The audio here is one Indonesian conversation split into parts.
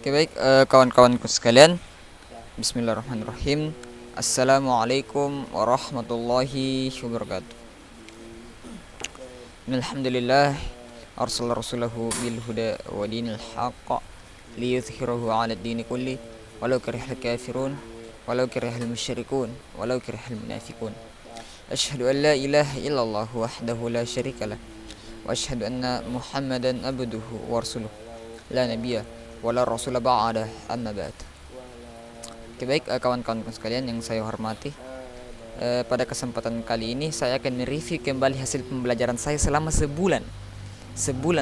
Oke baik, kawan-kawanku sekalian, Bismillahirrahmanirrahim. Assalamualaikum warahmatullahi wabarakatuh. Alhamdulillah arsala rasulahu bil huda wa dinil haqq liyudhhirahu 'ala ad-dini kulli walau karihal kafirun walau karihal musyrikun walau karihal munafiqun. Asyhadu an la ilaha illallah wahdahu la syarikalah wa asyhadu anna Muhammadan abduhu wa rasuluh la nabiyya wala rasula ba'da amma ba'd. Oke baik, kawan-kawan sekalian yang saya hormati, pada kesempatan kali ini saya akan mereview kembali hasil pembelajaran saya selama sebulan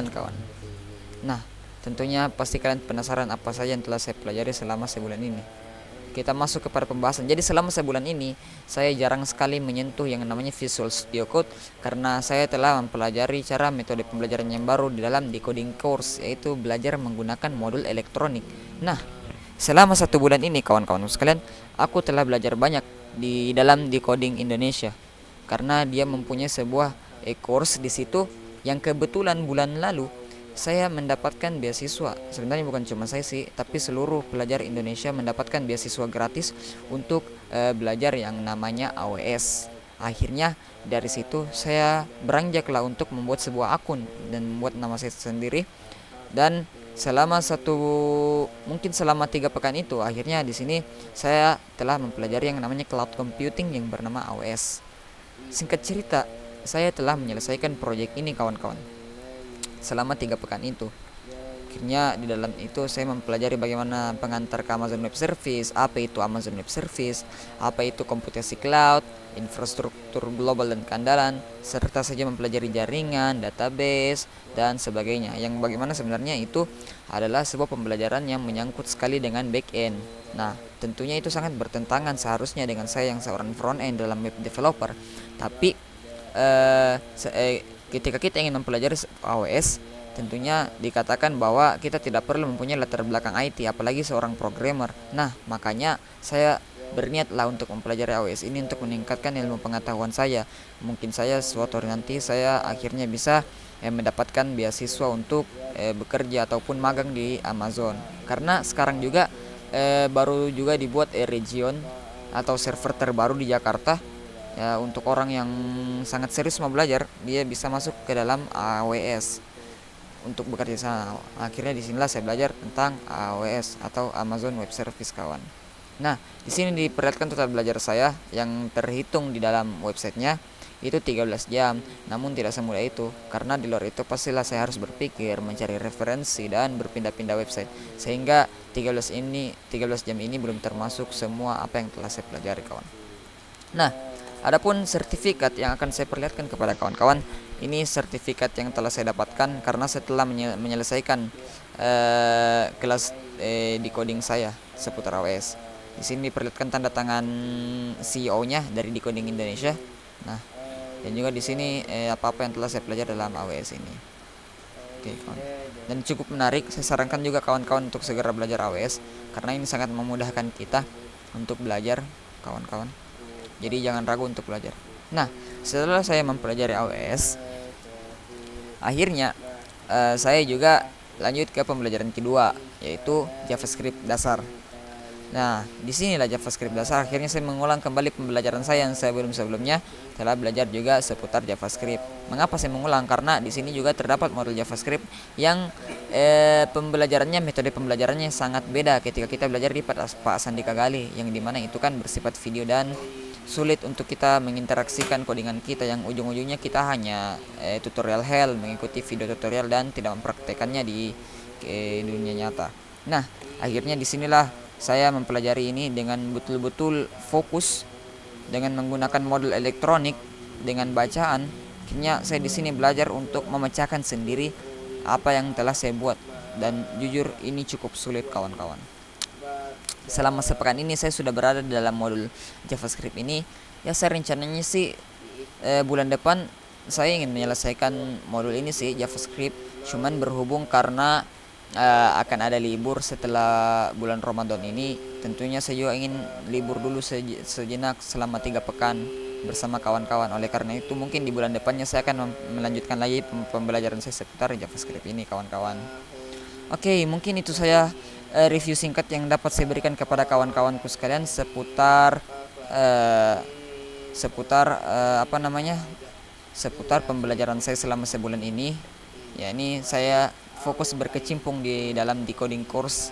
kawan. Nah, tentunya pasti kalian penasaran apa saja yang telah saya pelajari selama sebulan ini. Kita masuk kepada pembahasan. Jadi selama sebulan ini saya jarang sekali menyentuh yang namanya Visual Studio Code karena saya telah mempelajari cara metode pembelajaran yang baru di dalam decoding course, yaitu belajar menggunakan modul elektronik. Nah, selama 1 bulan ini kawan-kawan sekalian, aku telah belajar banyak di dalam decoding Indonesia karena dia mempunyai sebuah course di situ yang kebetulan bulan lalu saya mendapatkan beasiswa. Sebenarnya bukan cuma saya sih, tapi seluruh pelajar Indonesia mendapatkan beasiswa gratis untuk belajar yang namanya AWS. Akhirnya dari situ saya beranjaklah untuk membuat sebuah akun dan membuat nama saya sendiri, dan selama 3 pekan itu akhirnya di sini saya telah mempelajari yang namanya cloud computing yang bernama AWS. Singkat cerita, saya telah menyelesaikan proyek ini kawan-kawan selama 3 pekan itu. Akhirnya di dalam itu saya mempelajari bagaimana pengantar ke Amazon Web Service, apa itu Amazon Web Service, apa itu komputasi cloud, infrastruktur global dan keandalan, serta saja mempelajari jaringan, database, dan sebagainya. Yang bagaimana sebenarnya itu adalah sebuah pembelajaran yang menyangkut sekali dengan back end. Nah, tentunya itu sangat bertentangan seharusnya dengan saya yang seorang front end dalam web developer. Tapi ketika kita ingin mempelajari AWS, tentunya dikatakan bahwa kita tidak perlu mempunyai latar belakang IT, apalagi seorang programmer. Nah, makanya saya berniatlah untuk mempelajari AWS ini untuk meningkatkan ilmu pengetahuan saya. Mungkin saya suatu hari nanti saya akhirnya bisa mendapatkan beasiswa untuk bekerja ataupun magang di Amazon. Karena sekarang juga baru juga dibuat region atau server terbaru di Jakarta. Ya, untuk orang yang sangat serius mau belajar, dia bisa masuk ke dalam AWS untuk bekerja sana. Akhirnya disinilah saya belajar tentang AWS atau Amazon Web Service kawan. Nah, di sini diperlihatkan total belajar saya yang terhitung di dalam websitenya itu 13 jam. Namun tidak semudah itu, karena di luar itu pastilah saya harus berpikir, mencari referensi, dan berpindah-pindah website. Sehingga 13 jam ini belum termasuk semua apa yang telah saya pelajari kawan. Nah, adapun sertifikat yang akan saya perlihatkan kepada kawan-kawan, ini sertifikat yang telah saya dapatkan karena setelah menyelesaikan kelas decoding saya seputar AWS. Di sini diperlihatkan tanda tangan CEO-nya dari Decoding Indonesia. Nah, dan juga di sini apa-apa yang telah saya pelajari dalam AWS ini. Oke, kawan. Dan cukup menarik, saya sarankan juga kawan-kawan untuk segera belajar AWS karena ini sangat memudahkan kita untuk belajar, kawan-kawan. Jadi jangan ragu untuk belajar. Nah, setelah saya mempelajari AWS, akhirnya saya juga lanjut ke pembelajaran kedua, yaitu JavaScript dasar. Nah, disinilah JavaScript dasar. Akhirnya saya mengulang kembali pembelajaran saya yang saya sebelumnya telah belajar juga seputar JavaScript. Mengapa saya mengulang? Karena di sini juga terdapat modul JavaScript yang pembelajarannya, metode pembelajarannya sangat beda ketika kita belajar di Pak Sandika Gali, yang dimana itu kan bersifat video dan sulit untuk kita menginteraksikan codingan kita, yang ujung-ujungnya kita hanya tutorial hell, mengikuti video tutorial dan tidak mempraktekannya di dunia nyata. Nah, akhirnya disinilah saya mempelajari ini dengan betul-betul fokus dengan menggunakan modul elektronik dengan bacaan. Akhirnya saya di sini belajar untuk memecahkan sendiri apa yang telah saya buat, dan jujur ini cukup sulit kawan-kawan. Selama sepekan ini saya sudah berada di dalam modul JavaScript ini. Ya, saya rencananya sih bulan depan saya ingin menyelesaikan modul ini sih, JavaScript. Cuman berhubung karena akan ada libur setelah bulan Ramadan ini, tentunya saya juga ingin libur dulu sejenak selama 3 pekan bersama kawan-kawan. Oleh karena itu mungkin di bulan depannya saya akan melanjutkan lagi pembelajaran saya seputar JavaScript ini kawan-kawan. Oke, mungkin itu saya review singkat yang dapat saya berikan kepada kawan-kawanku sekalian seputar eh, apa namanya, seputar pembelajaran saya selama sebulan ini. Ya, ini saya fokus berkecimpung di dalam decoding course,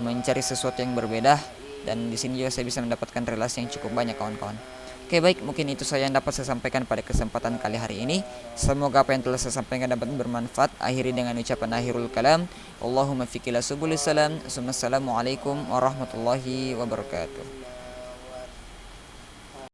mencari sesuatu yang berbeda, dan di sini juga saya bisa mendapatkan relasi yang cukup banyak kawan-kawan. Oke, baik, mungkin itu saja yang dapat saya sampaikan pada kesempatan kali hari ini. Semoga apa yang telah saya sampaikan dapat bermanfaat. Akhiri dengan ucapan akhirul kalam, Allahumma fiqila subulis salam. Assalamualaikum warahmatullahi wabarakatuh.